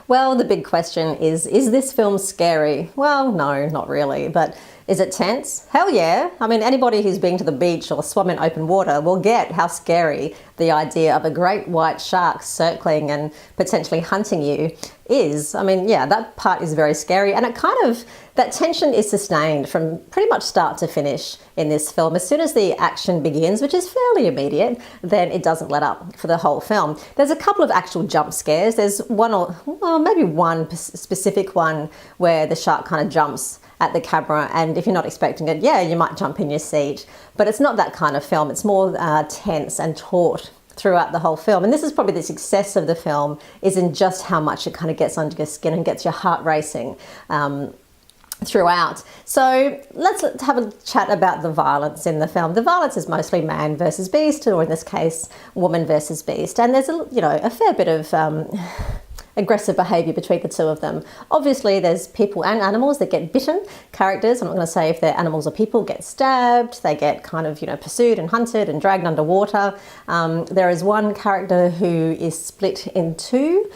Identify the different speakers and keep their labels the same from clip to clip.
Speaker 1: Well, the big question is this film scary? Well, no, not really, but is it tense? Hell yeah. I mean, anybody who's been to the beach or swum in open water will get how scary the idea of a great white shark circling and potentially hunting you is. I mean, yeah, that part is very scary, and that tension is sustained from pretty much start to finish in this film. As soon as the action begins, which is fairly immediate, then it doesn't let up for the whole film. There's a couple of actual jump scares. There's maybe one specific one where the shark kind of jumps at the camera, and if you're not expecting it, yeah, you might jump in your seat. But it's not that kind of film. It's more tense and taut throughout the whole film. And this is probably the success of the film, is in just how much it kind of gets under your skin and gets your heart racing throughout. So let's have a chat about the violence in the film. The violence is mostly man versus beast, or in this case, woman versus beast. And there's a fair bit of aggressive behaviour between the two of them. Obviously, there's people and animals that get bitten. Characters, I'm not going to say if they're animals or people, get stabbed. They get kind of, pursued and hunted and dragged underwater. There is one character who is split in two.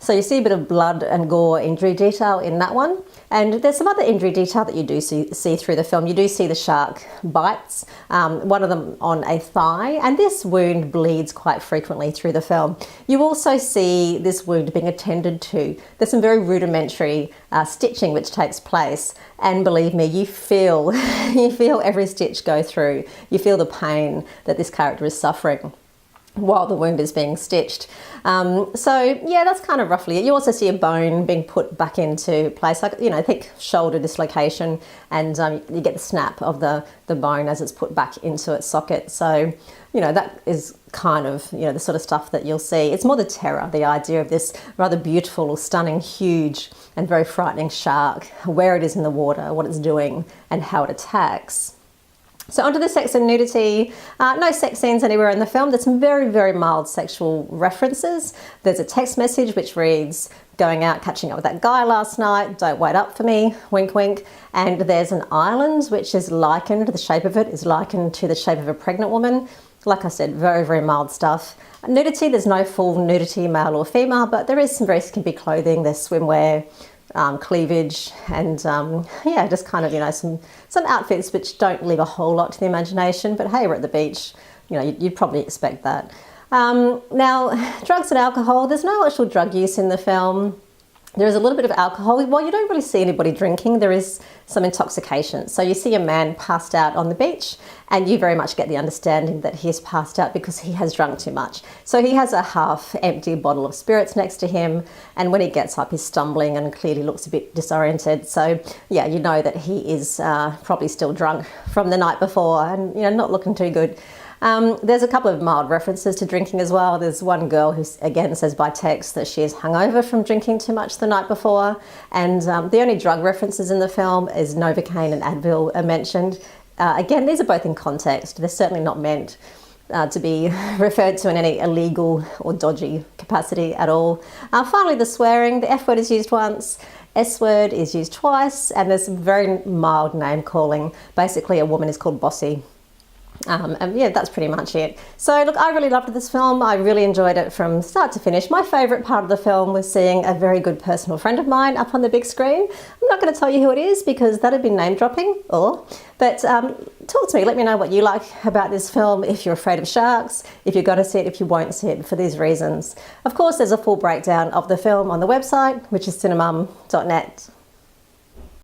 Speaker 1: So you see a bit of blood and gore injury detail in that one. And there's some other injury detail that you do see through the film. You do see the shark bites, one of them on a thigh, and this wound bleeds quite frequently through the film. You also see this wound being attended to. There's some very rudimentary stitching which takes place, and believe me, you feel every stitch go through. You feel the pain that this character is suffering while the wound is being stitched. So yeah, that's kind of roughly it. You also see a bone being put back into place, like, thick shoulder dislocation, and you get the snap of the bone as it's put back into its socket. So, that is kind of, the sort of stuff that you'll see. It's more the terror, the idea of this rather beautiful or stunning, huge and very frightening shark, where it is in the water, what it's doing, and how it attacks. So onto the sex and nudity. No sex scenes anywhere in the film. There's some very, very mild sexual references. There's a text message which reads, "Going out, catching up with that guy last night, don't wait up for me, wink wink." And there's an island which is likened, the shape of it is likened to the shape of a pregnant woman. Like I said, very, very mild stuff. Nudity, there's no full nudity, male or female, but there is some very skimpy clothing. There's swimwear, cleavage, and just kind of, some outfits which don't leave a whole lot to the imagination, but hey, we're at the beach, you'd probably expect that. Now, drugs and alcohol, there's no actual drug use in the film. There is a little bit of alcohol. While you don't really see anybody drinking, there is some intoxication. So you see a man passed out on the beach, and you very much get the understanding that he is passed out because he has drunk too much. So he has a half-empty bottle of spirits next to him, and when he gets up, he's stumbling and clearly looks a bit disoriented. So yeah, you know that he is probably still drunk from the night before, and not looking too good. There's a couple of mild references to drinking as well. There's one girl who again says by text that she is hungover from drinking too much the night before, and the only drug references in the film is Novocaine and Advil are mentioned. Again, these are both in context. They're certainly not meant to be referred to in any illegal or dodgy capacity at all. Finally, the swearing. The F word is used once, S word is used twice, and there's some very mild name calling. Basically, a woman is called Bossy. And yeah, that's pretty much it. So look, I really loved this film. I really enjoyed it from start to finish. My favourite part of the film was seeing a very good personal friend of mine up on the big screen. I'm not going to tell you who it is because that'd be name dropping, but talk to me, let me know what you like about this film, if you're afraid of sharks, if you're going to see it, if you won't see it, for these reasons. Of course, there's a full breakdown of the film on the website, which is cinemum.net.